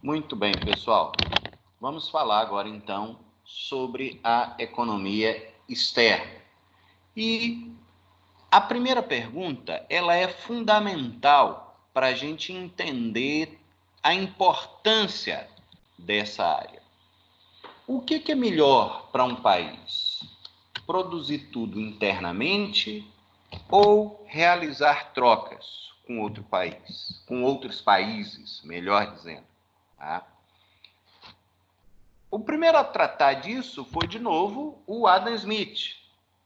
Muito bem, pessoal. Vamos falar agora, então, sobre a economia externa. E a primeira pergunta, ela é fundamental para a gente entender a importância dessa área. O que é melhor para um país? Produzir tudo internamente ou realizar trocas com outro país, com outros países, melhor dizendo, tá? O primeiro a tratar disso foi, de novo, o Adam Smith.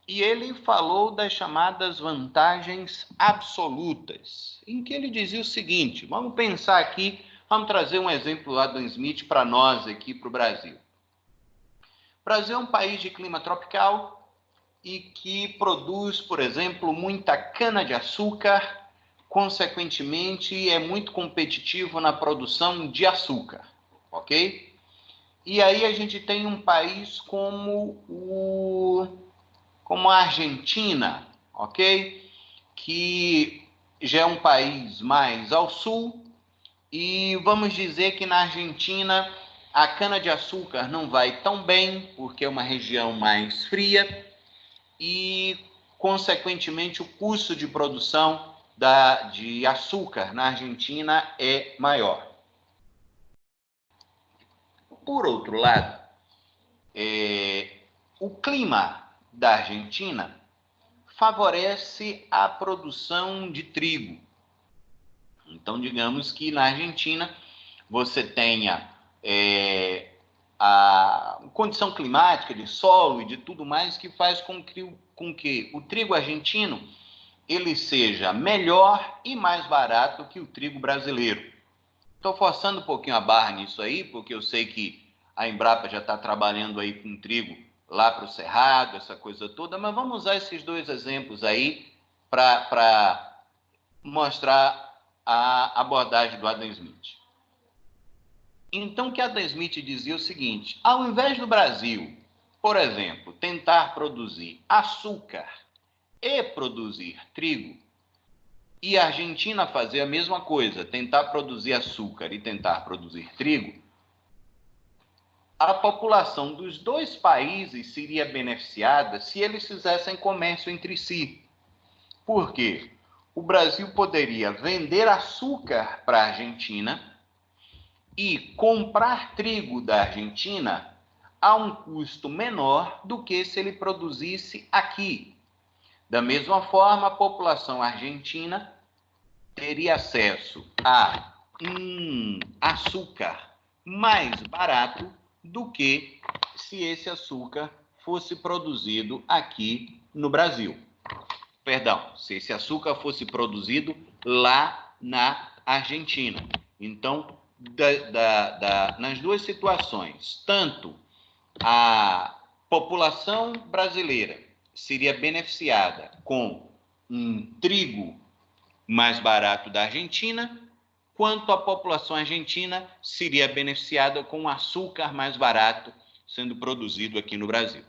E ele falou das chamadas vantagens absolutas, em que ele dizia o seguinte, vamos pensar aqui, vamos trazer um exemplo do Adam Smith para nós aqui, para o Brasil. O Brasil é um país de clima tropical e que produz, por exemplo, muita cana-de-açúcar, consequentemente é muito competitivo na produção de açúcar, ok? E aí a gente tem um país como a Argentina, ok? Que já é um país mais ao sul, e vamos dizer que na Argentina a cana-de-açúcar não vai tão bem, porque é uma região mais fria, e, consequentemente, o custo de produção de açúcar na Argentina é maior. Por outro lado, o clima da Argentina favorece a produção de trigo. Então, digamos que na Argentina você tenha a condição climática de solo e de tudo mais que faz com que o trigo argentino ele seja melhor e mais barato que o trigo brasileiro. Estou forçando um pouquinho a barra nisso aí, porque eu sei que a Embrapa já está trabalhando aí com trigo lá para o Cerrado, essa coisa toda, mas vamos usar esses dois exemplos aí para mostrar a abordagem do Adam Smith. Então, o que Adam Smith dizia é o seguinte, ao invés do Brasil, por exemplo, tentar produzir açúcar e produzir trigo, e a Argentina fazer a mesma coisa, tentar produzir açúcar e tentar produzir trigo, a população dos dois países seria beneficiada se eles fizessem comércio entre si. Por quê? O Brasil poderia vender açúcar para a Argentina e comprar trigo da Argentina a um custo menor do que se ele produzisse aqui. Da mesma forma, a população argentina teria acesso a um açúcar mais barato do que se esse açúcar fosse produzido aqui no Brasil. Perdão, se esse açúcar fosse produzido lá na Argentina. Então, nas duas situações, tanto a população brasileira seria beneficiada com um trigo mais barato da Argentina, quanto a população argentina seria beneficiada com açúcar mais barato sendo produzido aqui no Brasil.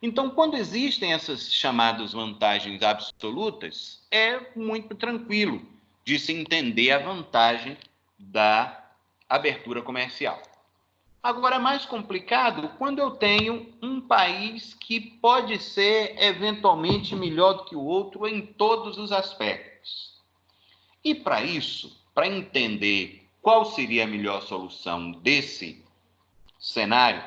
Então, quando existem essas chamadas vantagens absolutas, é muito tranquilo de se entender a vantagem da abertura comercial. Agora, é mais complicado quando eu tenho um país que pode ser eventualmente melhor do que o outro em todos os aspectos. E para isso, para entender qual seria a melhor solução desse cenário,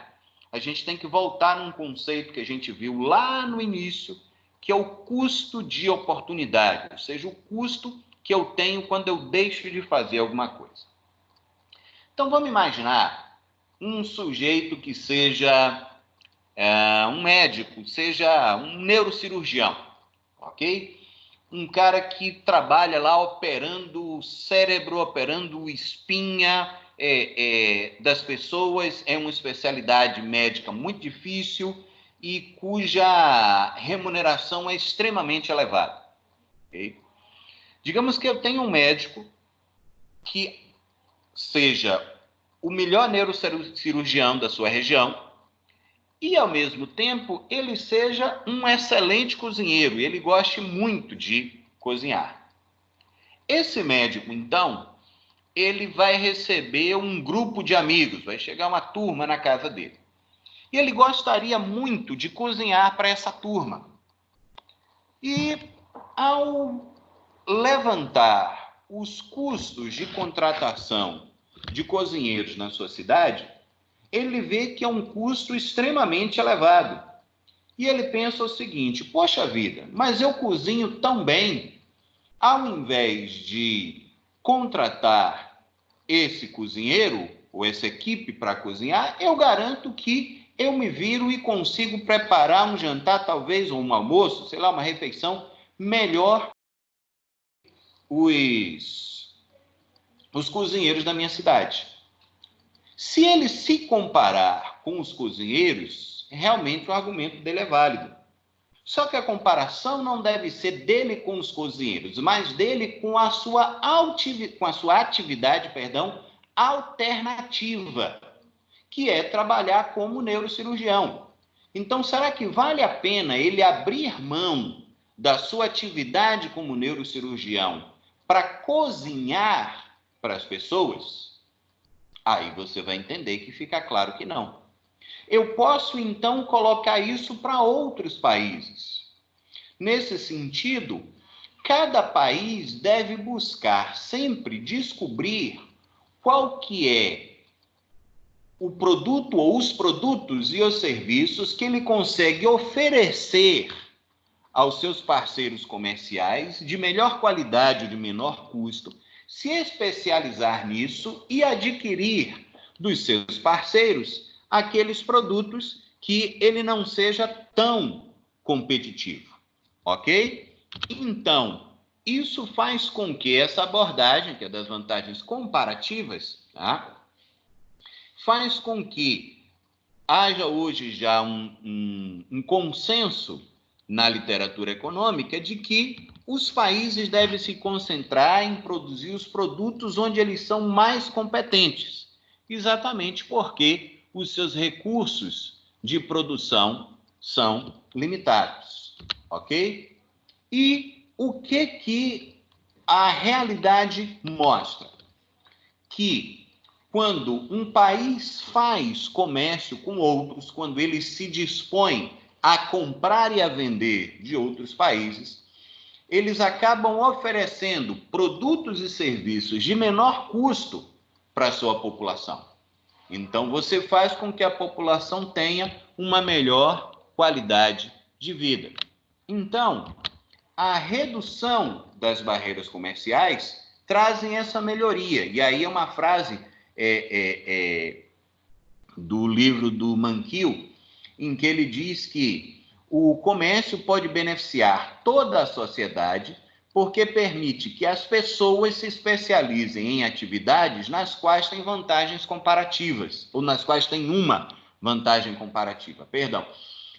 a gente tem que voltar num conceito que a gente viu lá no início, que é o custo de oportunidade, ou seja, o custo que eu tenho quando eu deixo de fazer alguma coisa. Então, vamos imaginar um sujeito que seja um médico, seja um neurocirurgião, ok? Um cara que trabalha lá operando o cérebro, operando espinha das pessoas, é uma especialidade médica muito difícil e cuja remuneração é extremamente elevada. Okay? Digamos que eu tenho um médico que seja o melhor neurocirurgião da sua região e, ao mesmo tempo, ele seja um excelente cozinheiro, ele goste muito de cozinhar. Esse médico, então, ele vai receber um grupo de amigos, vai chegar uma turma na casa dele. E ele gostaria muito de cozinhar para essa turma. E ao levantar os custos de contratação de cozinheiros na sua cidade, ele vê que é um custo extremamente elevado. E ele pensa o seguinte: poxa vida, mas eu cozinho tão bem, ao invés de contratar esse cozinheiro ou essa equipe para cozinhar, eu garanto que eu me viro e consigo preparar um jantar, talvez, ou um almoço, sei lá, uma refeição melhor os cozinheiros da minha cidade. Se ele se comparar com os cozinheiros, realmente o argumento dele é válido. Só que a comparação não deve ser dele com os cozinheiros, mas dele com a sua atividade, alternativa, que é trabalhar como neurocirurgião. Então, será que vale a pena ele abrir mão da sua atividade como neurocirurgião para cozinhar para as pessoas? Aí você vai entender que fica claro que não. Eu posso, então, colocar isso para outros países. Nesse sentido, cada país deve buscar sempre descobrir qual que é o produto ou os produtos e os serviços que ele consegue oferecer aos seus parceiros comerciais de melhor qualidade ou de menor custo, se especializar nisso e adquirir dos seus parceiros aqueles produtos que ele não seja tão competitivo, ok? Então, isso faz com que essa abordagem, que é das vantagens comparativas, tá? Faz com que haja hoje já um consenso na literatura econômica de que os países devem se concentrar em produzir os produtos onde eles são mais competentes, exatamente porque os seus recursos de produção são limitados, ok? E o que a realidade mostra? Que quando um país faz comércio com outros, quando ele se dispõe a comprar e a vender de outros países, eles acabam oferecendo produtos e serviços de menor custo para a sua população. Então, você faz com que a população tenha uma melhor qualidade de vida. Então, a redução das barreiras comerciais trazem essa melhoria. E aí é uma frase do livro do Mankiw, em que ele diz que o comércio pode beneficiar toda a sociedade porque permite que as pessoas se especializem em atividades nas quais têm vantagens comparativas, ou nas quais tem uma vantagem comparativa. Perdão.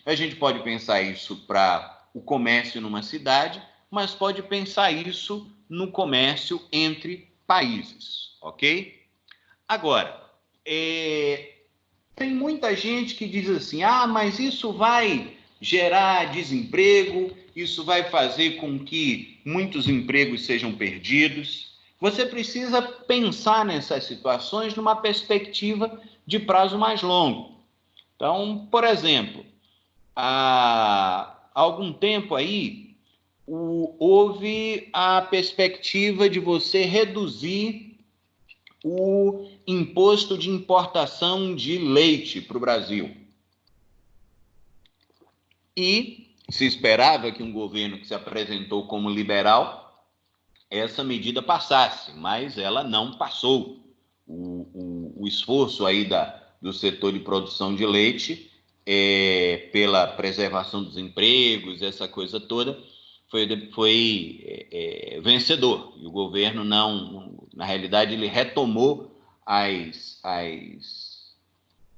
A gente pode pensar isso para o comércio numa cidade, mas pode pensar isso no comércio entre países, ok? Agora, tem muita gente que diz assim, mas isso vai gerar desemprego, isso vai fazer com que muitos empregos sejam perdidos. Você precisa pensar nessas situações numa perspectiva de prazo mais longo. Então, por exemplo, há algum tempo aí, houve a perspectiva de você reduzir o imposto de importação de leite para o Brasil. E se esperava que um governo que se apresentou como liberal, essa medida passasse, mas ela não passou. O esforço aí do setor de produção de leite, pela preservação dos empregos, essa coisa toda, foi vencedor. E o governo na realidade, ele retomou as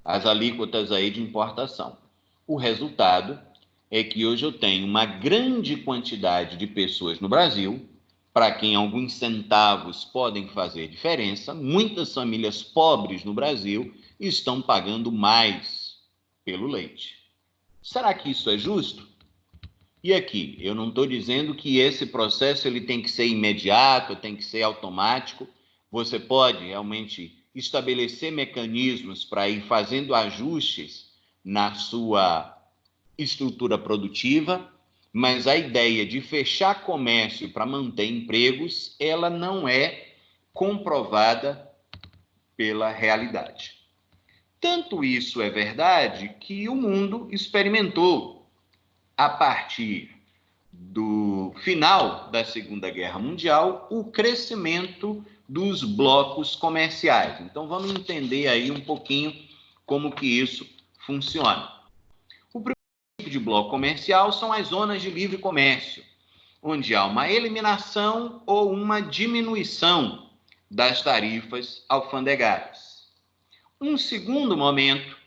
alíquotas aí de importação. O resultado é que hoje eu tenho uma grande quantidade de pessoas no Brasil, para quem alguns centavos podem fazer diferença. Muitas famílias pobres no Brasil estão pagando mais pelo leite. Será que isso é justo? E aqui, eu não estou dizendo que esse processo ele tem que ser imediato, tem que ser automático, você pode realmente estabelecer mecanismos para ir fazendo ajustes na sua estrutura produtiva, mas a ideia de fechar comércio para manter empregos, ela não é comprovada pela realidade. Tanto isso é verdade que o mundo experimentou, a partir do final da Segunda Guerra Mundial, o crescimento dos blocos comerciais. Então, vamos entender aí um pouquinho como que isso funciona. O primeiro tipo de bloco comercial são as zonas de livre comércio, onde há uma eliminação ou uma diminuição das tarifas alfandegárias. Um segundo momento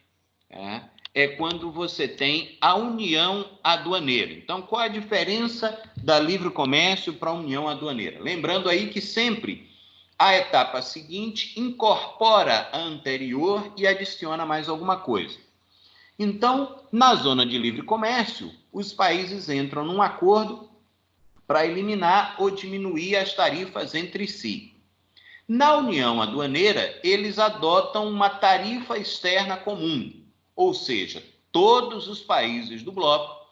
é quando você tem a união aduaneira. Então, qual a diferença da livre comércio para a união aduaneira? Lembrando aí que sempre a etapa seguinte incorpora a anterior e adiciona mais alguma coisa. Então, na zona de livre comércio, os países entram num acordo para eliminar ou diminuir as tarifas entre si. Na união aduaneira, eles adotam uma tarifa externa comum, ou seja, todos os países do bloco,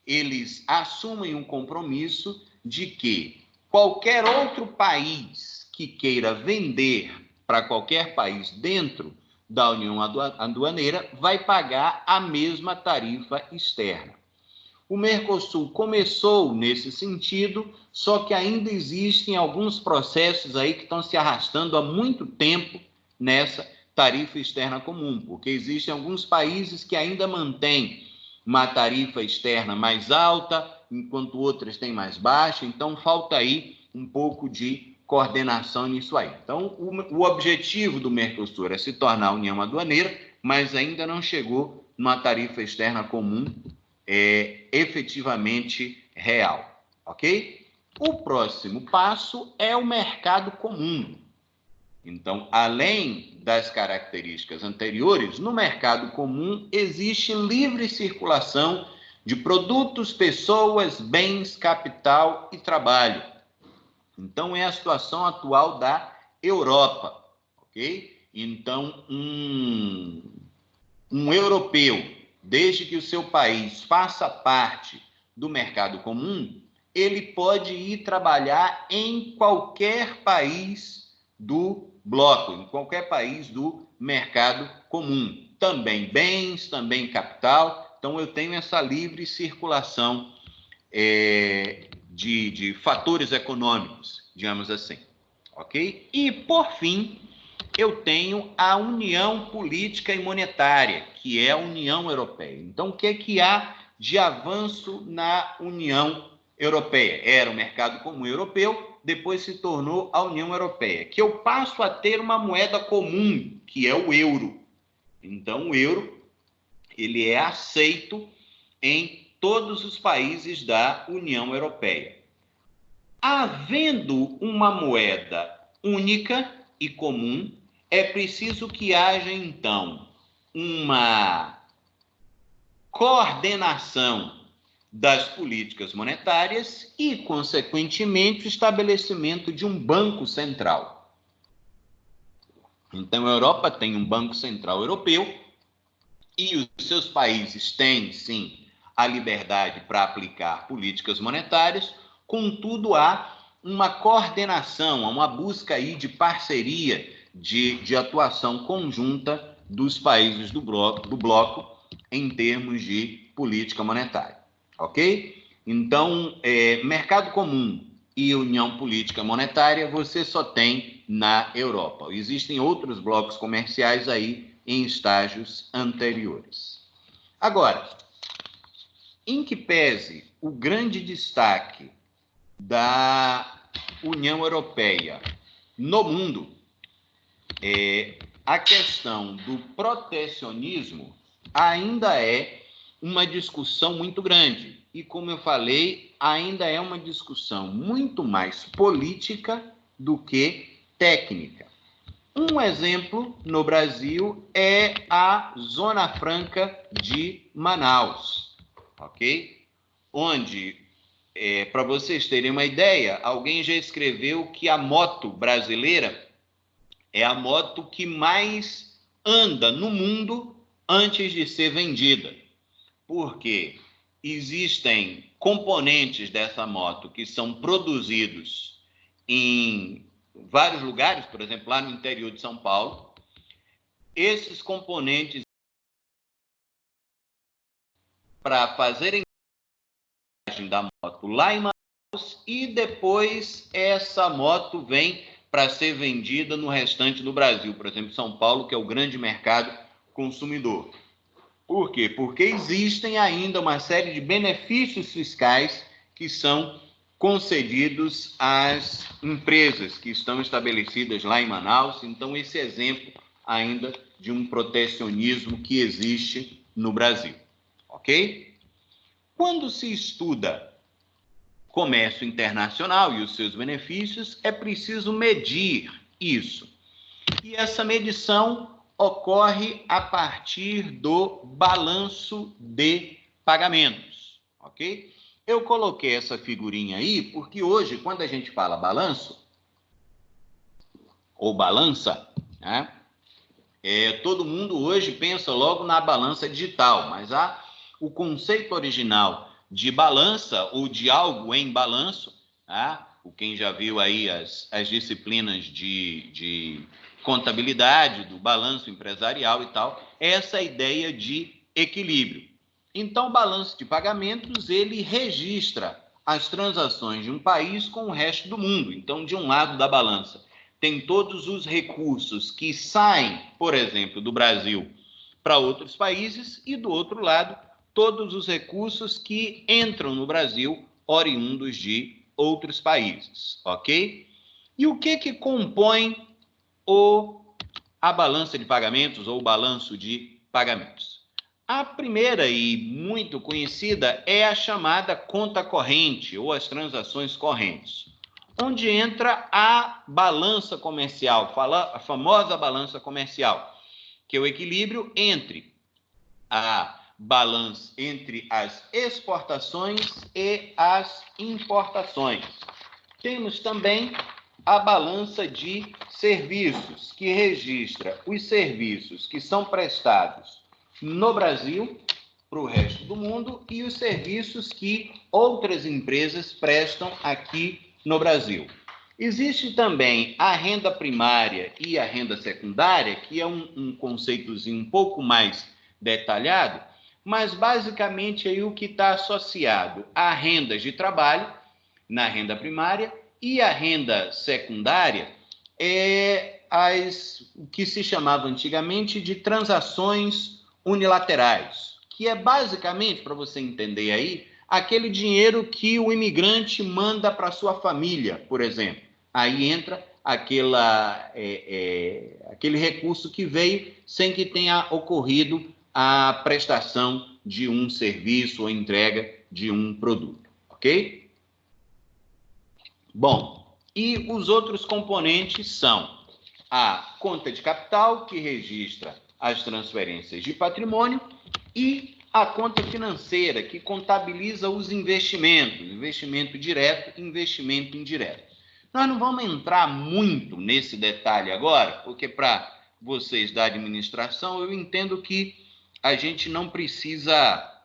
eles assumem um compromisso de que qualquer outro país que queira vender para qualquer país dentro da união aduaneira vai pagar a mesma tarifa externa. O Mercosul começou nesse sentido, só que ainda existem alguns processos aí que estão se arrastando há muito tempo nessa tarifa externa comum, porque existem alguns países que ainda mantêm uma tarifa externa mais alta, enquanto outras têm mais baixa, então falta aí um pouco de coordenação nisso aí. Então, o objetivo do Mercosul é se tornar União Aduaneira, mas ainda não chegou numa tarifa externa comum efetivamente real, ok? O próximo passo é o mercado comum. Então, além das características anteriores, no mercado comum existe livre circulação de produtos, pessoas, bens, capital e trabalho. Então, é a situação atual da Europa, ok? Então, um europeu, desde que o seu país faça parte do mercado comum, ele pode ir trabalhar em qualquer país do bloco, em qualquer país do mercado comum. Também bens, também capital. Então, eu tenho essa livre circulação de fatores econômicos, digamos assim. Ok? E, por fim, eu tenho a União Política e Monetária, que é a União Europeia. Então, o que é que há de avanço na União Europeia? Era o mercado comum europeu, depois se tornou a União Europeia, que eu passo a ter uma moeda comum, que é o euro. Então, o euro, ele é aceito em todos os países da União Europeia. Havendo uma moeda única e comum, é preciso que haja, então, uma coordenação das políticas monetárias e, consequentemente, o estabelecimento de um banco central. Então, a Europa tem um Banco Central Europeu e os seus países têm, sim, a liberdade para aplicar políticas monetárias, contudo, há uma coordenação, há uma busca aí de parceria, de atuação conjunta dos países do bloco em termos de política monetária, ok? Então, mercado comum e união política monetária você só tem na Europa. Existem outros blocos comerciais aí em estágios anteriores. Agora, em que pese o grande destaque da União Europeia no mundo, a questão do protecionismo ainda é uma discussão muito grande. E, como eu falei, ainda é uma discussão muito mais política do que técnica. Um exemplo no Brasil é a Zona Franca de Manaus, ok? Onde, para vocês terem uma ideia, alguém já escreveu que a moto brasileira é a moto que mais anda no mundo antes de ser vendida. Porque existem componentes dessa moto que são produzidos em vários lugares, por exemplo, lá no interior de São Paulo. Esses componentes para fazerem da moto lá em Manaus e depois essa moto vem para ser vendida no restante do Brasil, por exemplo, São Paulo, que é o grande mercado consumidor. Por quê? Porque existem ainda uma série de benefícios fiscais que são concedidos às empresas que estão estabelecidas lá em Manaus. Então, esse exemplo ainda de um protecionismo que existe no Brasil, ok? Quando se estuda comércio internacional e os seus benefícios, é preciso medir isso. E essa medição ocorre a partir do balanço de pagamentos, ok? Eu coloquei essa figurinha aí porque hoje, quando a gente fala balanço ou balança, né, todo mundo hoje pensa logo na balança digital, mas o conceito original de balança ou de algo em balanço, tá? Quem já viu aí as disciplinas de contabilidade, do balanço empresarial e tal, é essa ideia de equilíbrio. Então, o balanço de pagamentos, ele registra as transações de um país com o resto do mundo. Então, de um lado da balança, tem todos os recursos que saem, por exemplo, do Brasil para outros países e, do outro lado, todos os recursos que entram no Brasil oriundos de outros países, ok? E o que compõe a balança de pagamentos ou o balanço de pagamentos? A primeira e muito conhecida é a chamada conta corrente ou as transações correntes, onde entra a balança comercial, a famosa balança comercial, que é o equilíbrio entre a balança entre as exportações e as importações. Temos também a balança de serviços, que registra os serviços que são prestados no Brasil para o resto do mundo e os serviços que outras empresas prestam aqui no Brasil. Existe também a renda primária e a renda secundária, que é um conceitozinho um pouco mais detalhado, mas basicamente aí o que está associado a rendas de trabalho na renda primária e a renda secundária é o que se chamava antigamente de transações unilaterais, que é basicamente, para você entender aí, aquele dinheiro que o imigrante manda para sua família, por exemplo. Aí entra aquele recurso que veio sem que tenha ocorrido a prestação de um serviço ou entrega de um produto, ok? Bom, e os outros componentes são a conta de capital, que registra as transferências de patrimônio, e a conta financeira, que contabiliza os investimentos, investimento direto e investimento indireto. Nós não vamos entrar muito nesse detalhe agora, porque para vocês da administração, eu entendo que a gente não precisa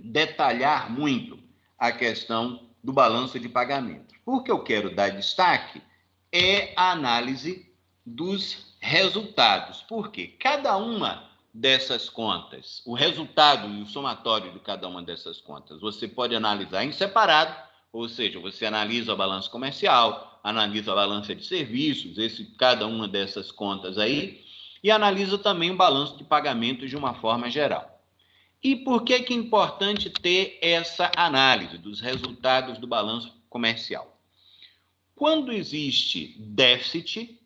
detalhar muito a questão do balanço de pagamento. O que eu quero dar destaque é a análise dos resultados, porque cada uma dessas contas, o resultado e o somatório de cada uma dessas contas, você pode analisar em separado, ou seja, você analisa a balança comercial, analisa a balança de serviços, cada uma dessas contas aí, e analisa também o balanço de pagamentos de uma forma geral. E por que é importante ter essa análise dos resultados do balanço comercial? Quando existe déficit,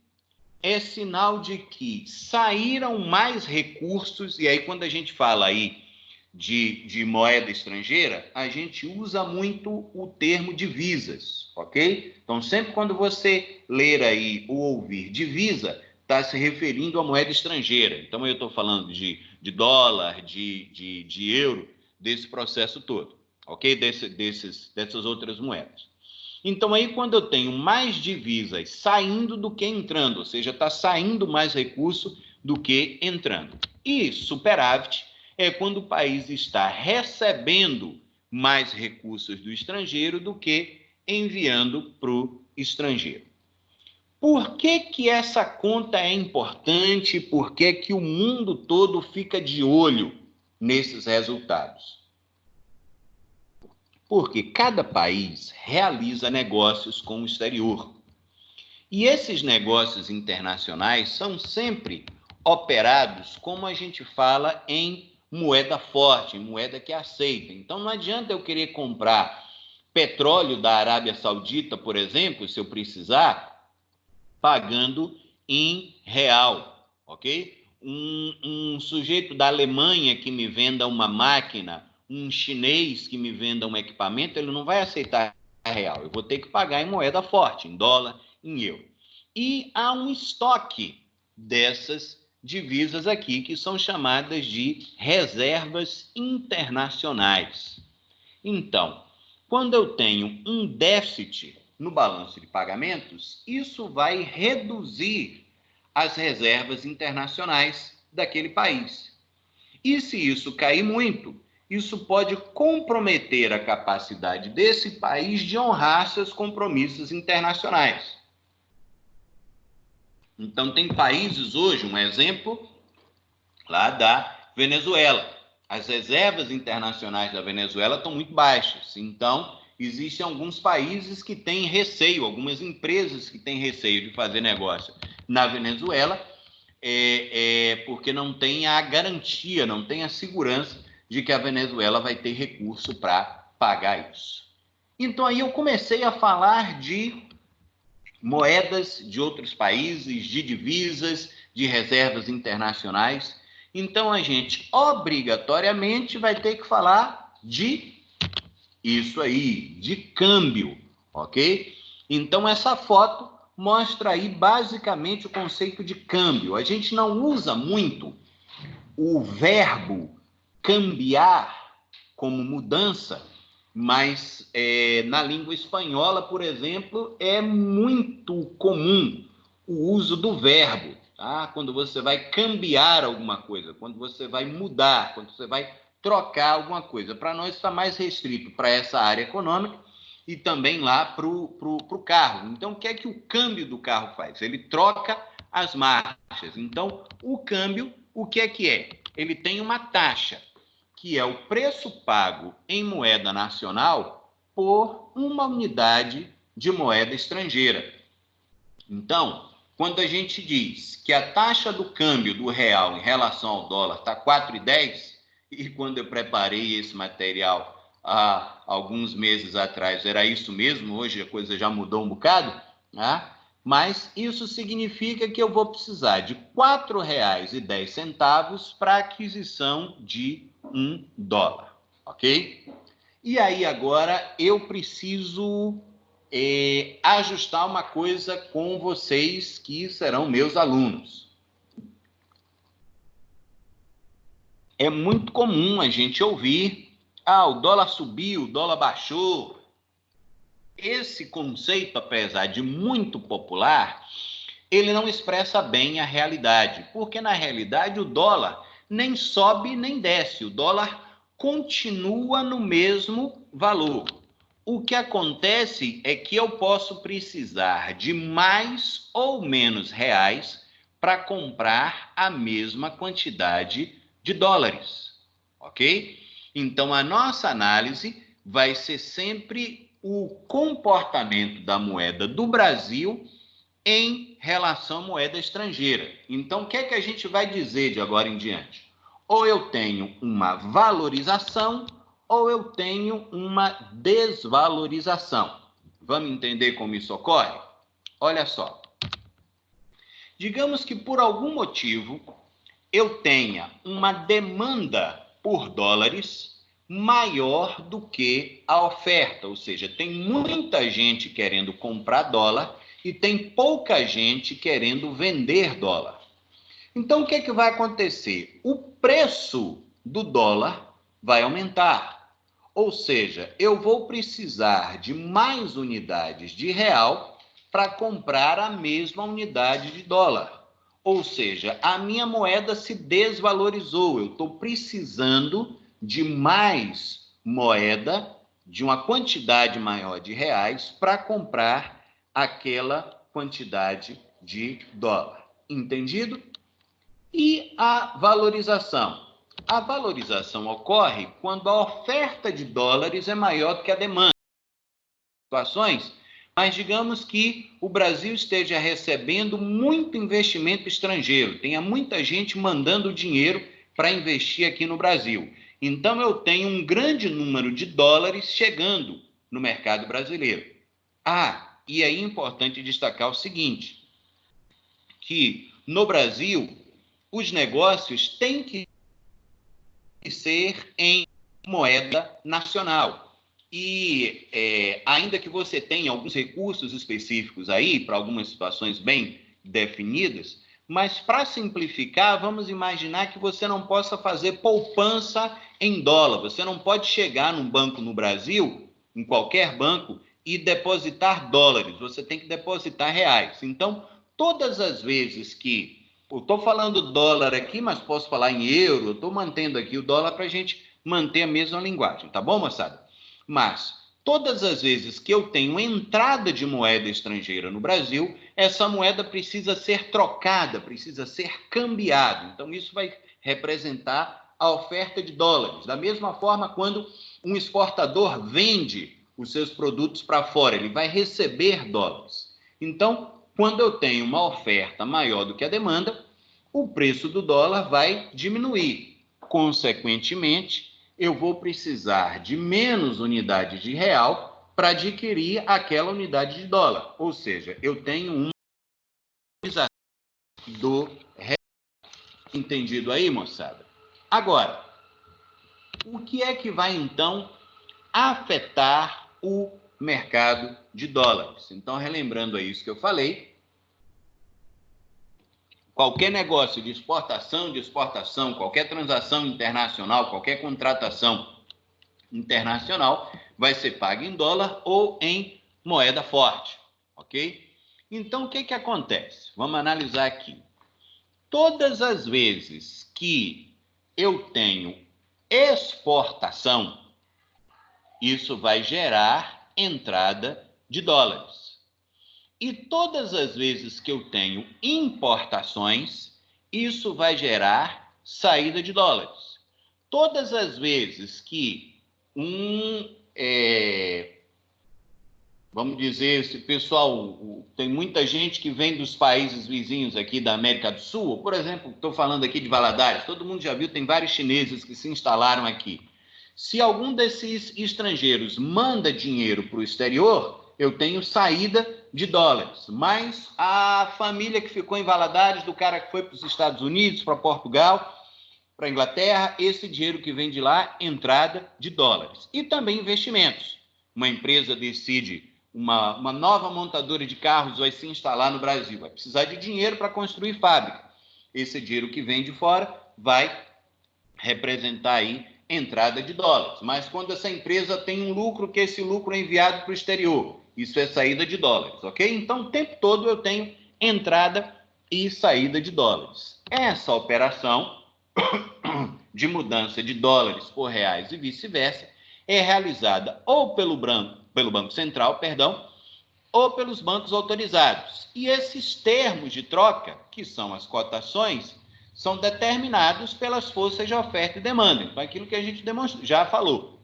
é sinal de que saíram mais recursos, e aí quando a gente fala aí de moeda estrangeira, a gente usa muito o termo divisas, ok? Então, sempre quando você ler aí ou ouvir divisa, está se referindo à moeda estrangeira. Então, eu estou falando de dólar, de euro, desse processo todo, ok? Dessas outras moedas. Então, aí, quando eu tenho mais divisas saindo do que entrando, ou seja, está saindo mais recurso do que entrando. E superávit é quando o país está recebendo mais recursos do estrangeiro do que enviando para o estrangeiro. Por que que essa conta é importante? Por que que o mundo todo fica de olho nesses resultados? Porque cada país realiza negócios com o exterior. E esses negócios internacionais são sempre operados, como a gente fala, em moeda forte, em moeda que aceita. Então, não adianta eu querer comprar petróleo da Arábia Saudita, por exemplo, se eu precisar, pagando em real, ok? Um sujeito da Alemanha que me venda uma máquina, um chinês que me venda um equipamento, ele não vai aceitar real. Eu vou ter que pagar em moeda forte, em dólar, em euro. E há um estoque dessas divisas aqui, que são chamadas de reservas internacionais. Então, quando eu tenho um déficit no balanço de pagamentos, isso vai reduzir as reservas internacionais daquele país. E se isso cair muito, isso pode comprometer a capacidade desse país de honrar seus compromissos internacionais. Então, tem países hoje, um exemplo, lá da Venezuela. As reservas internacionais da Venezuela estão muito baixas. Então, existem alguns países que têm receio, algumas empresas que têm receio de fazer negócio na Venezuela, porque não tem a garantia, não tem a segurança de que a Venezuela vai ter recurso para pagar isso. Então, aí eu comecei a falar de moedas de outros países, de divisas, de reservas internacionais. Então, a gente obrigatoriamente vai ter que falar de isso aí, de câmbio, ok? Então, essa foto mostra aí basicamente o conceito de câmbio. A gente não usa muito o verbo cambiar como mudança, mas na língua espanhola, por exemplo, é muito comum o uso do verbo, tá? Quando você vai cambiar alguma coisa, quando você vai mudar, quando você vai trocar alguma coisa. Para nós está mais restrito para essa área econômica e também lá para o carro. Então, o que é que o câmbio do carro faz? Ele troca as marchas. Então, o câmbio, o que é? Ele tem uma taxa, que é o preço pago em moeda nacional por uma unidade de moeda estrangeira. Então, quando a gente diz que a taxa do câmbio do real em relação ao dólar está 4,10, e quando eu preparei esse material há alguns meses atrás era isso mesmo, hoje a coisa já mudou um bocado, né? Mas isso significa que eu vou precisar de R$ 4,10 para a aquisição de $1, ok? E aí agora eu preciso ajustar uma coisa com vocês que serão meus alunos. É muito comum a gente ouvir, o dólar subiu, o dólar baixou. Esse conceito, apesar de muito popular, ele não expressa bem a realidade, porque na realidade o dólar nem sobe nem desce, o dólar continua no mesmo valor. O que acontece é que eu posso precisar de mais ou menos reais para comprar a mesma quantidade de dólares, ok? Então, a nossa análise vai ser sempre o comportamento da moeda do Brasil em relação à moeda estrangeira. Então, o que é que a gente vai dizer de agora em diante? Ou eu tenho uma valorização ou eu tenho uma desvalorização. Vamos entender como isso ocorre? Olha só. Digamos que por algum motivo eu tenha uma demanda por dólares maior do que a oferta, ou seja, tem muita gente querendo comprar dólar e tem pouca gente querendo vender dólar. Então, o que é que vai acontecer? O preço do dólar vai aumentar. Ou seja, eu vou precisar de mais unidades de real para comprar a mesma unidade de dólar. Ou seja, a minha moeda se desvalorizou. Eu estou precisando de mais moeda, de uma quantidade maior de reais, para comprar aquela quantidade de dólar. Entendido? E a valorização? A valorização ocorre quando a oferta de dólares é maior do que a demanda. Situações, mas digamos que o Brasil esteja recebendo muito investimento estrangeiro, tenha muita gente mandando dinheiro para investir aqui no Brasil. Então, eu tenho um grande número de dólares chegando no mercado brasileiro. E aí é importante destacar o seguinte, que no Brasil, os negócios têm que ser em moeda nacional. E ainda que você tenha alguns recursos específicos aí, para algumas situações bem definidas, mas para simplificar, vamos imaginar que você não possa fazer poupança em dólar. Você não pode chegar num banco no Brasil, em qualquer banco, e depositar dólares. Você tem que depositar reais. Então, todas as vezes que eu estou falando dólar aqui, mas posso falar em euro, eu estou mantendo aqui o dólar para a gente manter a mesma linguagem, tá bom, moçada? Mas todas as vezes que eu tenho entrada de moeda estrangeira no Brasil, essa moeda precisa ser trocada, precisa ser cambiada. Então, isso vai representar a oferta de dólares. Da mesma forma, quando um exportador vende os seus produtos para fora, ele vai receber dólares. Então, quando eu tenho uma oferta maior do que a demanda, o preço do dólar vai diminuir. Consequentemente, eu vou precisar de menos unidades de real para adquirir aquela unidade de dólar. Ou seja, eu tenho uma valorização do real. Entendido aí, moçada? Agora, o que é que vai, então, afetar o mercado de dólares? Então, relembrando aí isso que eu falei, qualquer negócio de exportação, qualquer transação internacional, qualquer contratação internacional vai ser paga em dólar ou em moeda forte, ok? Então, o que acontece? Vamos analisar aqui. Todas as vezes que eu tenho exportação, isso vai gerar entrada de dólares. E todas as vezes que eu tenho importações, isso vai gerar saída de dólares. Todas as vezes que vamos dizer, esse pessoal, tem muita gente que vem dos países vizinhos aqui da América do Sul, por exemplo, estou falando aqui de Valadares, todo mundo já viu, tem vários chineses que se instalaram aqui. Se algum desses estrangeiros manda dinheiro para o exterior, eu tenho saída de dólares, mas a família que ficou em Valadares, do cara que foi para os Estados Unidos, para Portugal, para a Inglaterra, esse dinheiro que vem de lá, entrada de dólares. E também investimentos. Uma empresa decide, uma nova montadora de carros vai se instalar no Brasil, vai precisar de dinheiro para construir fábrica. Esse dinheiro que vem de fora vai representar aí entrada de dólares. Mas quando essa empresa tem um lucro, que esse lucro é enviado para o exterior, isso é saída de dólares, ok? Então, o tempo todo eu tenho entrada e saída de dólares. Essa operação de mudança de dólares por reais e vice-versa é realizada ou pelo Banco Central, ou pelos bancos autorizados. E esses termos de troca, que são as cotações, são determinados pelas forças de oferta e demanda. Então, aquilo que a gente já falou.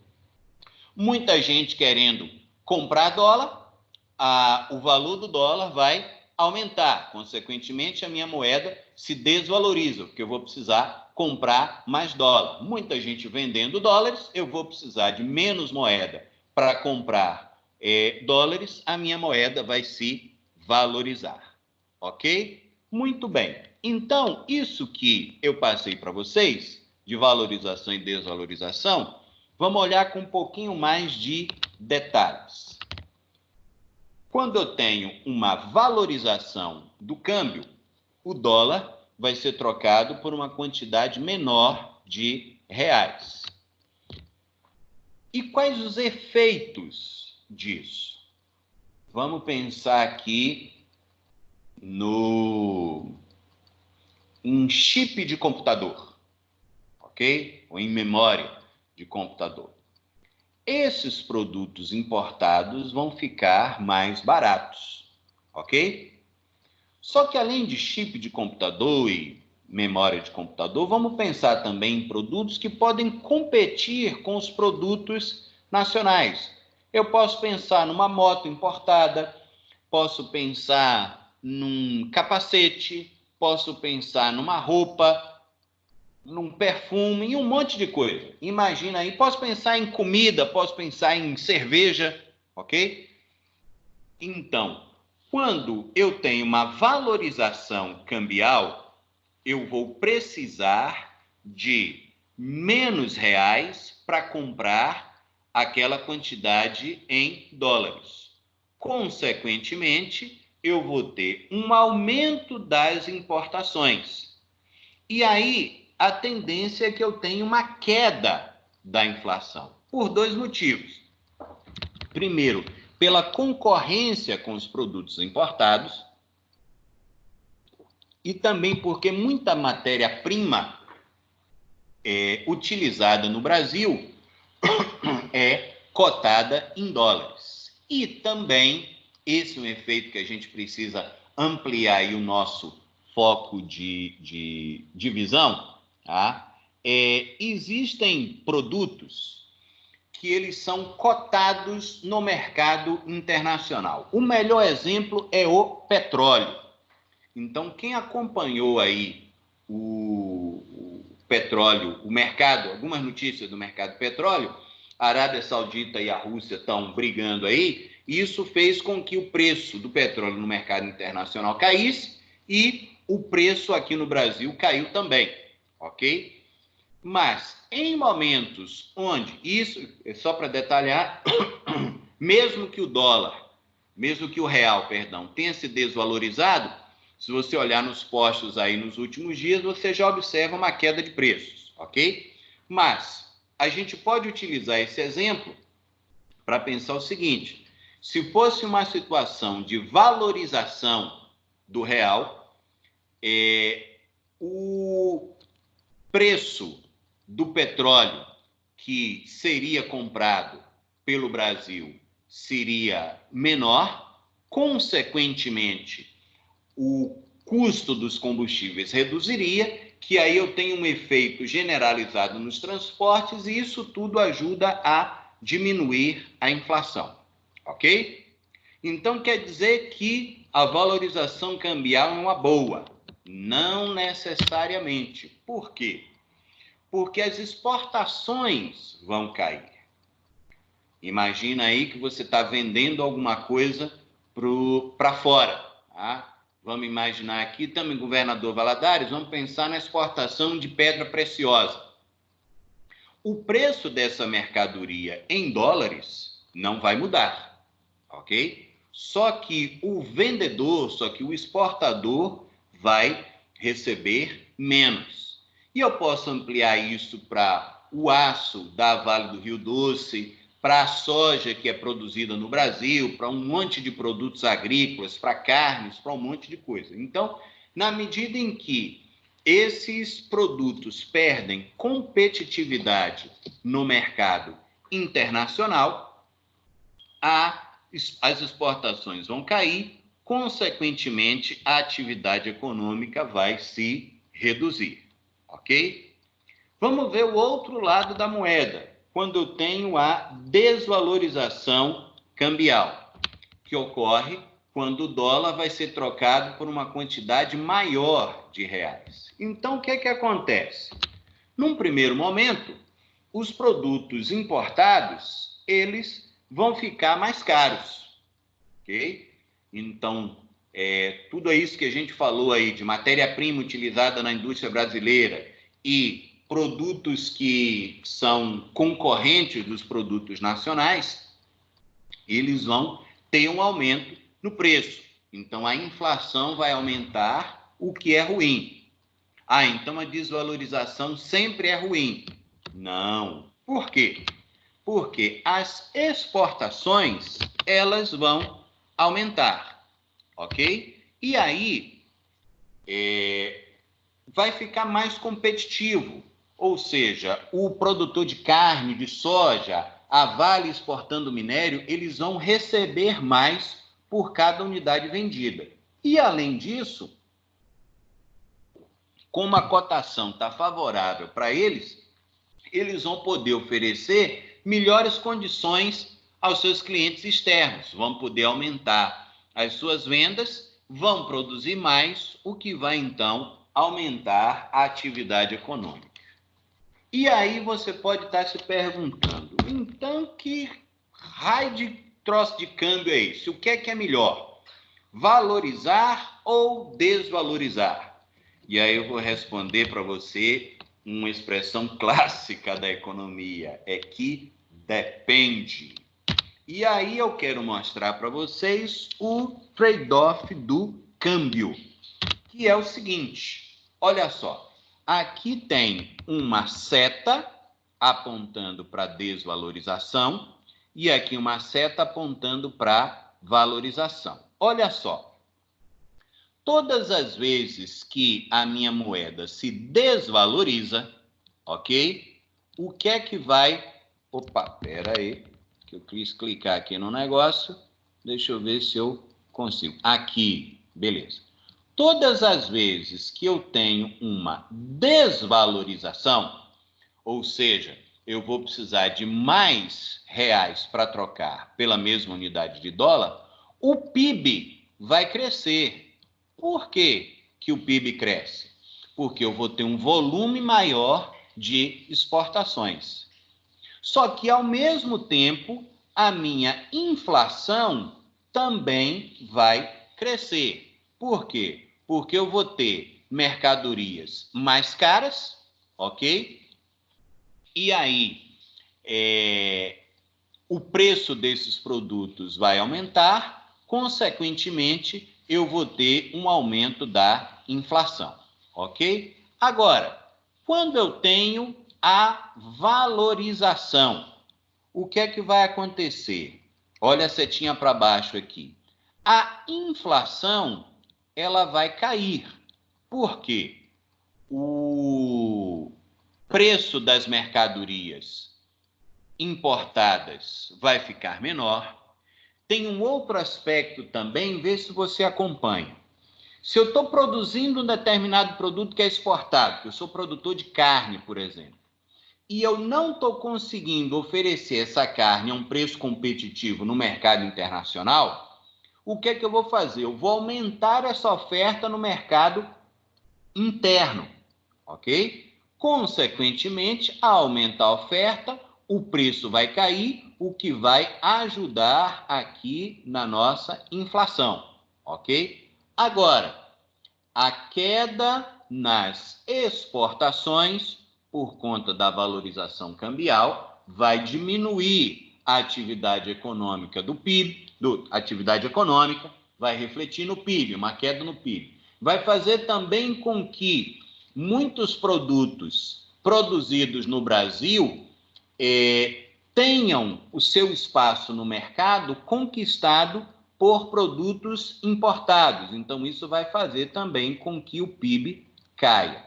Muita gente querendo comprar dólar, o valor do dólar vai aumentar. Consequentemente, a minha moeda se desvaloriza, porque eu vou precisar comprar mais dólar. Muita gente vendendo dólares, eu vou precisar de menos moeda para comprar dólares, a minha moeda vai se valorizar. Ok? Muito bem. Então, isso que eu passei para vocês, de valorização e desvalorização, vamos olhar com um pouquinho mais de detalhes. Quando eu tenho uma valorização do câmbio, o dólar vai ser trocado por uma quantidade menor de reais. E quais os efeitos disso? Vamos pensar aqui em chip de computador, ok? Ou em memória de computador. Esses produtos importados vão ficar mais baratos, ok? Só que além de chip de computador e memória de computador, vamos pensar também em produtos que podem competir com os produtos nacionais. Eu posso pensar numa moto importada, posso pensar num capacete, posso pensar numa roupa, num perfume, em um monte de coisa. Imagina aí, posso pensar em comida, posso pensar em cerveja, ok? Então, quando eu tenho uma valorização cambial, eu vou precisar de menos reais para comprar aquela quantidade em dólares. Consequentemente, eu vou ter um aumento das importações. E aí, a tendência é que eu tenha uma queda da inflação, por dois motivos. Primeiro, pela concorrência com os produtos importados, e também porque muita matéria-prima utilizada no Brasil é cotada em dólares. E também, esse é um efeito que a gente precisa ampliar aí o nosso foco de visão, tá? Existem produtos que eles são cotados no mercado internacional. O melhor exemplo é o petróleo. Então, quem acompanhou aí o petróleo, o mercado, algumas notícias do mercado petróleo, a Arábia Saudita e a Rússia estão brigando aí, e isso fez com que o preço do petróleo no mercado internacional caísse e o preço aqui no Brasil caiu também, ok? Mas em momentos onde, isso é só para detalhar, mesmo que o real, tenha se desvalorizado, se você olhar nos postos aí nos últimos dias, você já observa uma queda de preços, ok? Mas a gente pode utilizar esse exemplo para pensar o seguinte: se fosse uma situação de valorização do real, o preço do petróleo que seria comprado pelo Brasil seria menor, consequentemente, o custo dos combustíveis reduziria, que aí eu tenho um efeito generalizado nos transportes e isso tudo ajuda a diminuir a inflação, ok? Então quer dizer que a valorização cambial é uma boa? Não necessariamente. Por quê? Porque as exportações vão cair. Imagina aí que você está vendendo alguma coisa para fora. Tá? Vamos imaginar aqui, estamos em Governador Valadares, vamos pensar na exportação de pedra preciosa. O preço dessa mercadoria em dólares não vai mudar, ok? Só que o exportador vai receber menos. E eu posso ampliar isso para o aço da Vale do Rio Doce, para a soja que é produzida no Brasil, para um monte de produtos agrícolas, para carnes, para um monte de coisa. Então, na medida em que esses produtos perdem competitividade no mercado internacional, as exportações vão cair, consequentemente, a atividade econômica vai se reduzir, ok? Vamos ver o outro lado da moeda, quando eu tenho a desvalorização cambial, que ocorre quando o dólar vai ser trocado por uma quantidade maior de reais. Então, o que acontece? Num primeiro momento, os produtos importados, eles vão ficar mais caros, ok? Então, tudo isso que a gente falou aí de matéria-prima utilizada na indústria brasileira e produtos que são concorrentes dos produtos nacionais, eles vão ter um aumento no preço. Então, a inflação vai aumentar, o que é ruim. Então a desvalorização sempre é ruim. Não. Por quê? Porque as exportações, elas vão aumentar, ok? E aí, vai ficar mais competitivo. Ou seja, o produtor de carne, de soja, a Vale exportando minério, eles vão receber mais por cada unidade vendida. E, além disso, como a cotação está favorável para eles, eles vão poder oferecer melhores condições aos seus clientes externos, vão poder aumentar as suas vendas, vão produzir mais, o que vai, então, aumentar a atividade econômica. E aí você pode estar se perguntando, então, que raio de troço de câmbio é esse? O que é melhor? Valorizar ou desvalorizar? E aí eu vou responder para você uma expressão clássica da economia, é que depende. E aí eu quero mostrar para vocês o trade-off do câmbio, que é o seguinte, olha só, aqui tem uma seta apontando para desvalorização e aqui uma seta apontando para valorização. Olha só, todas as vezes que a minha moeda se desvaloriza, ok? O que é que vai... Opa, pera aí, que eu quis clicar aqui no negócio. Deixa eu ver se eu consigo. Aqui, beleza. Todas as vezes que eu tenho uma desvalorização, ou seja, eu vou precisar de mais reais para trocar pela mesma unidade de dólar, o PIB vai crescer. Por que que o PIB cresce? Porque eu vou ter um volume maior de exportações. Só que, ao mesmo tempo, a minha inflação também vai crescer. Por quê? Porque eu vou ter mercadorias mais caras, ok? E aí, o preço desses produtos vai aumentar, consequentemente, eu vou ter um aumento da inflação, ok? Agora, quando eu tenho a valorização, o que é que vai acontecer? Olha a setinha para baixo aqui. A inflação, ela vai cair. Por quê? O preço das mercadorias importadas vai ficar menor. Tem um outro aspecto também, vê se você acompanha. Se eu estou produzindo um determinado produto que é exportado, eu sou produtor de carne, por exemplo, e eu não estou conseguindo oferecer essa carne a um preço competitivo no mercado internacional, o que é que eu vou fazer? Eu vou aumentar essa oferta no mercado interno, ok? Consequentemente, ao aumentar a oferta, o preço vai cair, o que vai ajudar aqui na nossa inflação, ok? Agora, a queda nas exportações, por conta da valorização cambial, vai diminuir a atividade econômica do PIB, atividade econômica, vai refletir no PIB, uma queda no PIB. Vai fazer também com que muitos produtos produzidos no Brasil tenham o seu espaço no mercado conquistado por produtos importados. Então, isso vai fazer também com que o PIB caia.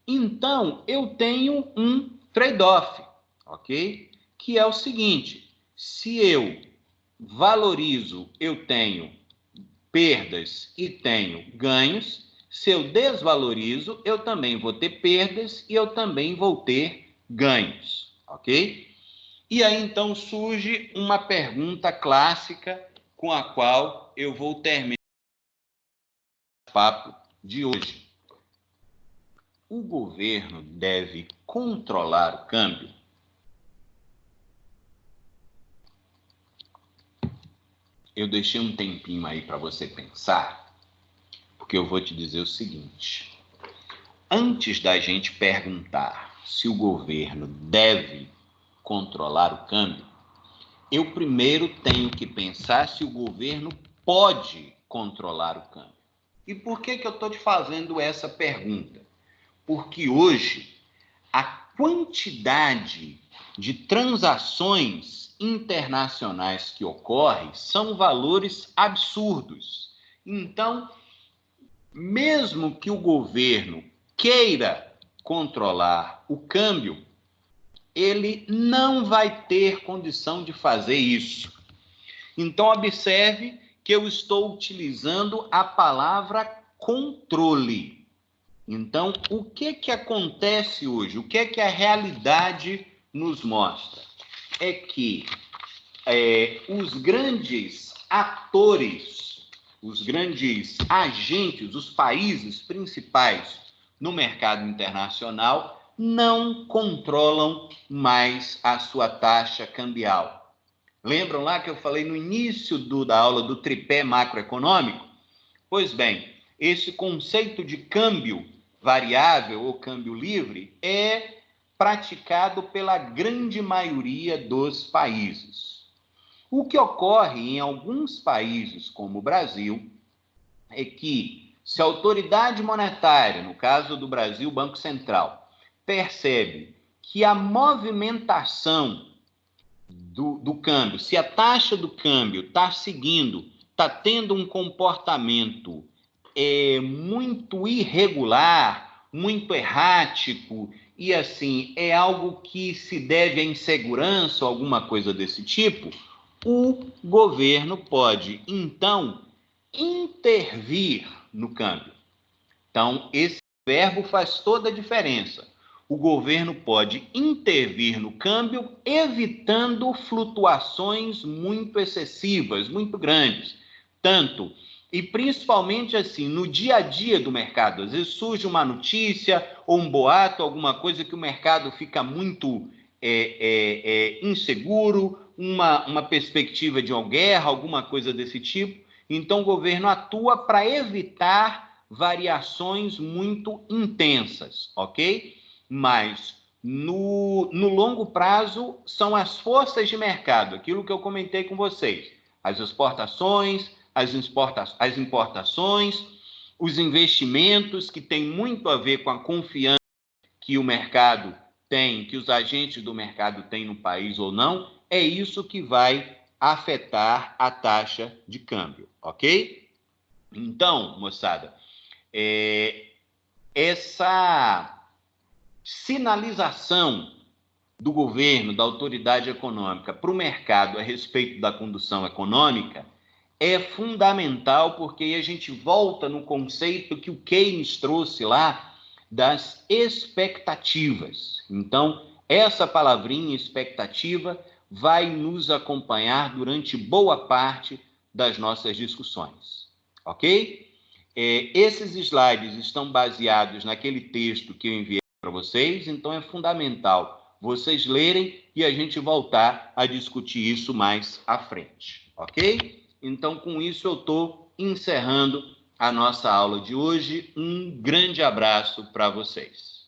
Então, eu tenho um trade-off, ok? Que é o seguinte, se eu valorizo, eu tenho perdas e tenho ganhos. Se eu desvalorizo, eu também vou ter perdas e eu também vou ter ganhos, ok? E aí, então, surge uma pergunta clássica com a qual eu vou terminar o papo de hoje. O governo deve controlar o câmbio? Eu deixei um tempinho aí para você pensar, porque eu vou te dizer o seguinte. Antes da gente perguntar se o governo deve controlar o câmbio, eu primeiro tenho que pensar se o governo pode controlar o câmbio. E por que eu estou te fazendo essa pergunta? Porque hoje a quantidade de transações internacionais que ocorrem são valores absurdos. Então, mesmo que o governo queira controlar o câmbio, ele não vai ter condição de fazer isso. Então, observe que eu estou utilizando a palavra controle. Então, o que acontece hoje? O que a realidade nos mostra? É que os grandes atores, os grandes agentes, os países principais no mercado internacional não controlam mais a sua taxa cambial. Lembram lá que eu falei no início da aula do tripé macroeconômico? Pois bem, esse conceito de câmbio variável ou câmbio livre é praticado pela grande maioria dos países. O que ocorre em alguns países, como o Brasil, é que se a autoridade monetária, no caso do Brasil, o Banco Central, percebe que a movimentação do câmbio, se a taxa do câmbio está tendo um comportamento muito irregular, muito errático, e assim, é algo que se deve à insegurança ou alguma coisa desse tipo, o governo pode, então, intervir no câmbio. Então, esse verbo faz toda a diferença. O governo pode intervir no câmbio, evitando flutuações muito excessivas, muito grandes. Tanto e principalmente assim, no dia a dia do mercado. Às vezes surge uma notícia ou um boato, alguma coisa que o mercado fica muito inseguro, uma perspectiva de uma guerra, alguma coisa desse tipo. Então, o governo atua para evitar variações muito intensas, ok? Mas no longo prazo são as forças de mercado, aquilo que eu comentei com vocês, as exportações, as importações, os investimentos, que tem muito a ver com a confiança que o mercado tem, que os agentes do mercado têm no país ou não, é isso que vai afetar a taxa de câmbio, ok? Então, moçada, essa sinalização do governo, da autoridade econômica para o mercado a respeito da condução econômica é fundamental, porque aí a gente volta no conceito que o Keynes trouxe lá das expectativas. Então, essa palavrinha expectativa vai nos acompanhar durante boa parte das nossas discussões, ok? Esses slides estão baseados naquele texto que eu enviei para vocês, então é fundamental vocês lerem e a gente voltar a discutir isso mais à frente, ok? Então, com isso, eu estou encerrando a nossa aula de hoje. Um grande abraço para vocês.